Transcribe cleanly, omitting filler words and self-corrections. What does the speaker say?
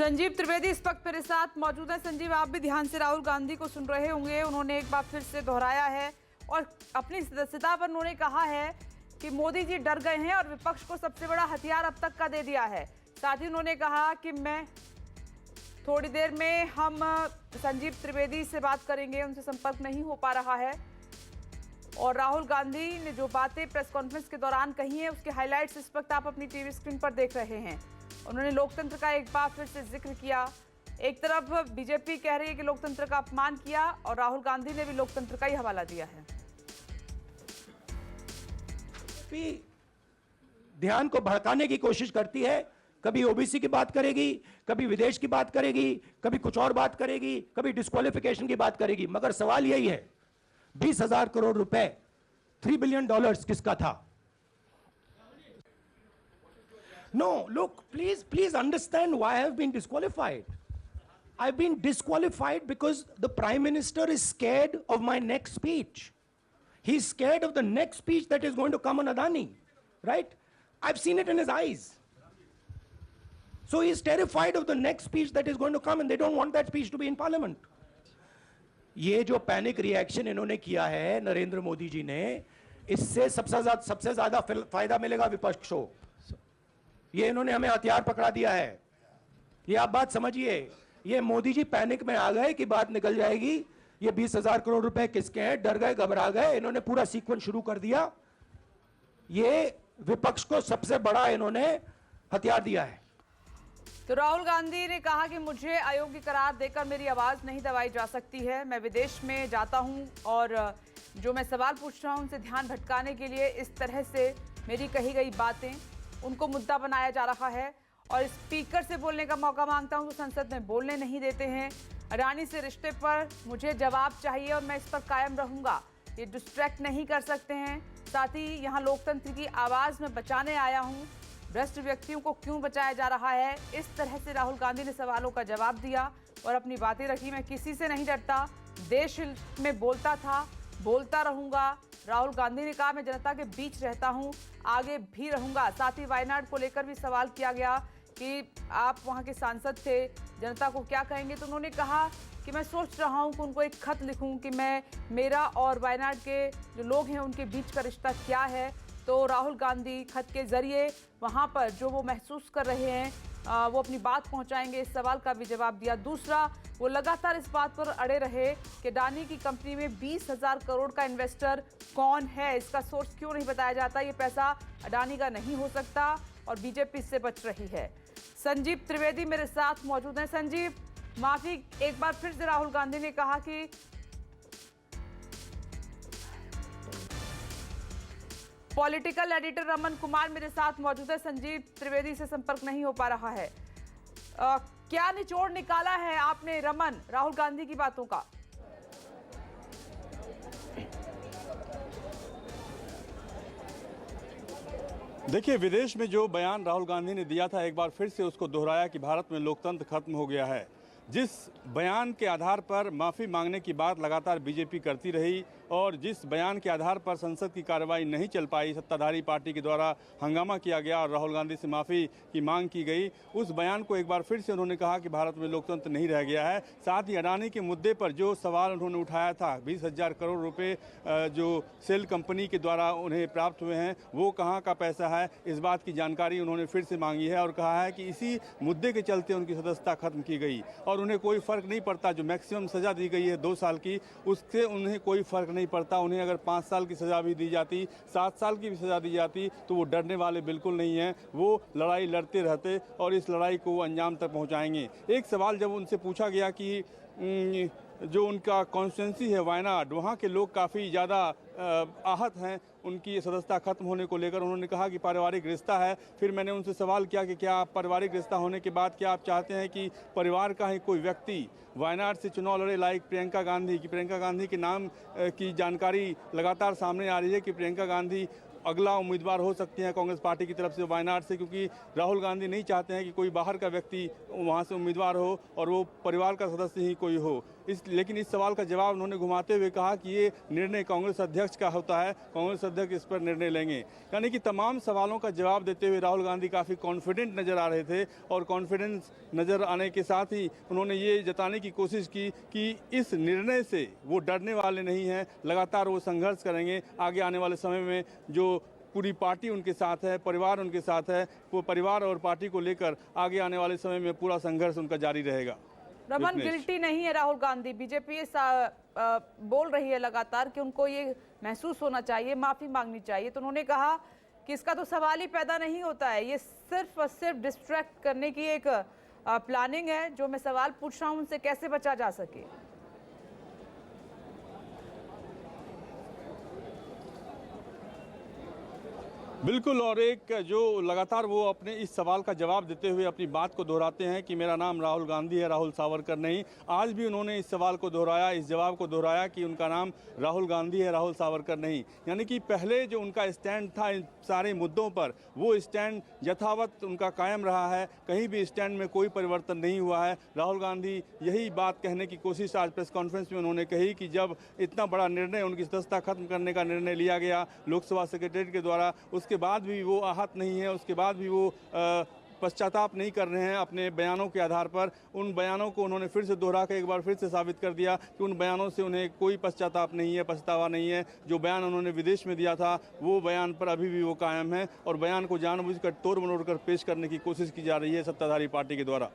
संजीव त्रिवेदी इस वक्त मेरे साथ मौजूद है। संजीव, आप भी ध्यान से राहुल गांधी को सुन रहे होंगे। उन्होंने एक बार फिर से दोहराया है और अपनी सदस्यता पर उन्होंने कहा है कि मोदी जी डर गए हैं और विपक्ष को सबसे बड़ा हथियार अब तक का दे दिया है। साथ ही उन्होंने कहा कि मैं थोड़ी देर में हम संजीव त्रिवेदी से बात करेंगे, उनसे संपर्क नहीं हो पा रहा है। और राहुल गांधी ने जो बातें प्रेस कॉन्फ्रेंस के दौरान कही हैं उसके हाइलाइट्स इस वक्त आप अपनी टीवी स्क्रीन पर देख रहे हैं। उन्होंने लोकतंत्र का एक बार फिर से जिक्र किया। एक तरफ बीजेपी कह रही है कि लोकतंत्र का अपमान किया और राहुल गांधी ने भी लोकतंत्र का ही हवाला दिया है। ध्यान को भड़काने की कोशिश करती है। कभी ओबीसी की बात करेगी, कभी विदेश की बात करेगी, कभी कुछ और बात करेगी, कभी डिस्क्वालिफिकेशन की बात करेगी। मगर सवाल यही है, 20,000 करोड़ रुपए, $3 बिलियन किसका था? No, look, please understand why I have been disqualified. I've been disqualified because the Prime Minister is scared of my next speech. He's scared of the next speech that is going to come on Adani, right? I've seen it in his eyes. So he's terrified of the next speech that is going to come, and they don't want that speech to be in Parliament. ये जो panic reaction इन्होंने किया है नरेंद्र मोदी जी ने, इससे सबसे ज्यादा फायदा मिलेगा विपक्ष को। ये इन्होंने हमें हथियार पकड़ा दिया है। ये आप बात समझिए। ये मोदी जी पैनिक में आ गए कि बात निकल जाएगी। ये 20,000 करोड़ रुपए किसके हैं? डर गए, घबरा गए। इन्होंने पूरा सीक्वेंस शुरू कर दिया। ये विपक्ष को सबसे बड़ा इन्होंने हथियार दिया है। तो राहुल गांधी ने कहा कि मुझे अयोग्य करार देकर मेरी आवाज नहीं दबाई जा सकती है। मैं विदेश में जाता हूं और जो मैं सवाल पूछ रहा हूं उनसे ध्यान भटकाने के लिए इस तरह से मेरी कही गई बातें उनको मुद्दा बनाया जा रहा है। और स्पीकर से बोलने का मौका मांगता हूं तो संसद में बोलने नहीं देते हैं। अडानी से रिश्ते पर मुझे जवाब चाहिए और मैं इस पर कायम रहूंगा। ये डिस्ट्रैक्ट नहीं कर सकते हैं। साथ ही यहाँ लोकतंत्र की आवाज़ में बचाने आया हूँ। भ्रष्ट व्यक्तियों को क्यों बचाया जा रहा है? इस तरह से राहुल गांधी ने सवालों का जवाब दिया और अपनी बातें रखी। मैं किसी से नहीं डरता, देश में बोलता था, बोलता रहूंगा। राहुल गांधी ने कहा मैं जनता के बीच रहता हूं, आगे भी रहूंगा। साथ ही वायनाड को लेकर भी सवाल किया गया कि आप वहां के सांसद थे, जनता को क्या कहेंगे? तो उन्होंने कहा कि मैं सोच रहा हूं कि उनको एक खत लिखूं कि मेरा और वायनाड के जो लोग हैं उनके बीच का रिश्ता क्या है। तो राहुल गांधी खत के जरिए वहां पर जो वो महसूस कर रहे हैं वो अपनी बात पहुंचाएंगे। इस सवाल का भी जवाब दिया। दूसरा, वो लगातार इस बात पर अड़े रहे कि अडानी की कंपनी में 20,000 करोड़ का इन्वेस्टर कौन है, इसका सोर्स क्यों नहीं बताया जाता? ये पैसा अडानी का नहीं हो सकता और बीजेपी इससे बच रही है। संजीव त्रिवेदी मेरे साथ मौजूद हैं। संजीव, माफी, एक बार फिर से राहुल गांधी ने कहा कि पॉलिटिकल एडिटर रमन कुमार मेरे साथ मौजूद है। संजीव त्रिवेदी से संपर्क नहीं हो पा रहा है। क्या निचोड़ निकाला है आपने रमन राहुल गांधी की बातों का? देखिए, विदेश में जो बयान राहुल गांधी ने दिया था, एक बार फिर से उसको दोहराया कि भारत में लोकतंत्र खत्म हो गया है। जिस बयान के आधार पर माफ़ी मांगने की बात लगातार बीजेपी करती रही और जिस बयान के आधार पर संसद की कार्रवाई नहीं चल पाई, सत्ताधारी पार्टी के द्वारा हंगामा किया गया और राहुल गांधी से माफ़ी की मांग की गई, उस बयान को एक बार फिर से उन्होंने कहा कि भारत में लोकतंत्र नहीं रह गया है। साथ ही अडानी के मुद्दे पर जो सवाल उन्होंने उठाया था, 20,000 करोड़ रुपये जो सेल कंपनी के द्वारा उन्हें प्राप्त हुए हैं, वो कहाँ का पैसा है, इस बात की जानकारी उन्होंने फिर से मांगी है और कहा है कि इसी मुद्दे के चलते उनकी सदस्यता खत्म की गई और उन्हें कोई फ़र्क नहीं पड़ता। जो मैक्सिमम सज़ा दी गई है 2 साल की, उससे उन्हें कोई फ़र्क नहीं पड़ता। उन्हें अगर 5 साल की सज़ा भी दी जाती, 7 साल की भी सज़ा दी जाती, तो वो डरने वाले बिल्कुल नहीं हैं। वो लड़ाई लड़ते रहते और इस लड़ाई को वो अंजाम तक पहुंचाएंगे। एक सवाल जब उनसे पूछा गया कि जो उनका कॉन्स्टिट्यूंसी है वायनाड, वहाँ के लोग काफ़ी ज़्यादा आहत हैं उनकी सदस्यता खत्म होने को लेकर, उन्होंने कहा कि पारिवारिक रिश्ता है। फिर मैंने उनसे सवाल किया कि क्या आप पारिवारिक रिश्ता होने के बाद क्या आप चाहते हैं कि परिवार का ही कोई व्यक्ति वायनाड से चुनाव लड़े, लाइक प्रियंका गांधी के नाम की जानकारी लगातार सामने आ रही है कि प्रियंका गांधी अगला उम्मीदवार हो सकती हैं कांग्रेस पार्टी की तरफ से वायनाड से, क्योंकि राहुल गांधी नहीं चाहते हैं कि कोई बाहर का व्यक्ति वहां से उम्मीदवार हो और वो परिवार का सदस्य ही कोई हो। लेकिन इस सवाल का जवाब उन्होंने घुमाते हुए कहा कि ये निर्णय कांग्रेस अध्यक्ष का होता है, कांग्रेस अध्यक्ष इस पर निर्णय लेंगे। यानी कि तमाम सवालों का जवाब देते हुए राहुल गांधी काफ़ी कॉन्फिडेंट नज़र आ रहे थे और कॉन्फिडेंस नज़र आने के साथ ही उन्होंने ये जताने की कोशिश की कि इस निर्णय से वो डरने वाले नहीं हैं, लगातार वो संघर्ष करेंगे। आगे आने वाले समय में जो पूरी पार्टी उनके साथ है, परिवार उनके साथ है, वो परिवार और पार्टी को लेकर आगे आने वाले समय में पूरा संघर्ष उनका जारी रहेगा। रमन, गिल्टी नहीं है राहुल गांधी। बीजेपी बोल रही है लगातार कि उनको ये महसूस होना चाहिए, माफी मांगनी चाहिए। तो उन्होंने कहा कि इसका तो सवाल ही पैदा नहीं होता है, ये सिर्फ और सिर्फ डिस्ट्रैक्ट करने की एक प्लानिंग है। जो मैं सवाल पूछ रहा हूं उनसे कैसे बचा जा सके। बिल्कुल, और एक जो लगातार वो अपने इस सवाल का जवाब देते हुए अपनी बात को दोहराते हैं कि मेरा नाम राहुल गांधी है, राहुल सावरकर नहीं। आज भी उन्होंने इस सवाल को दोहराया, इस जवाब को दोहराया कि उनका नाम राहुल गांधी है, राहुल सावरकर नहीं। यानी कि पहले जो उनका स्टैंड था इन सारे मुद्दों पर, वो स्टैंड यथावत उनका कायम रहा है, कहीं भी स्टैंड में कोई परिवर्तन नहीं हुआ है। राहुल गांधी यही बात कहने की कोशिश आज प्रेस कॉन्फ्रेंस में उन्होंने कही कि जब इतना बड़ा निर्णय, उनकी सदस्यता खत्म करने का निर्णय लिया गया लोकसभा सेक्रेटरीट के द्वारा, उसके बाद भी वो आहत नहीं है, उसके बाद भी वो पश्चाताप नहीं कर रहे हैं अपने बयानों के आधार पर। उन बयानों को उन्होंने फिर से दोहरा के एक बार फिर से साबित कर दिया कि उन बयानों से उन्हें कोई पश्चाताप नहीं है, पछतावा नहीं है। जो बयान उन्होंने विदेश में दिया था वो बयान पर अभी भी वो कायम है और बयान को जानबूझकर तोड़ मरोड़ कर पेश करने की कोशिश की जा रही है सत्ताधारी पार्टी के द्वारा।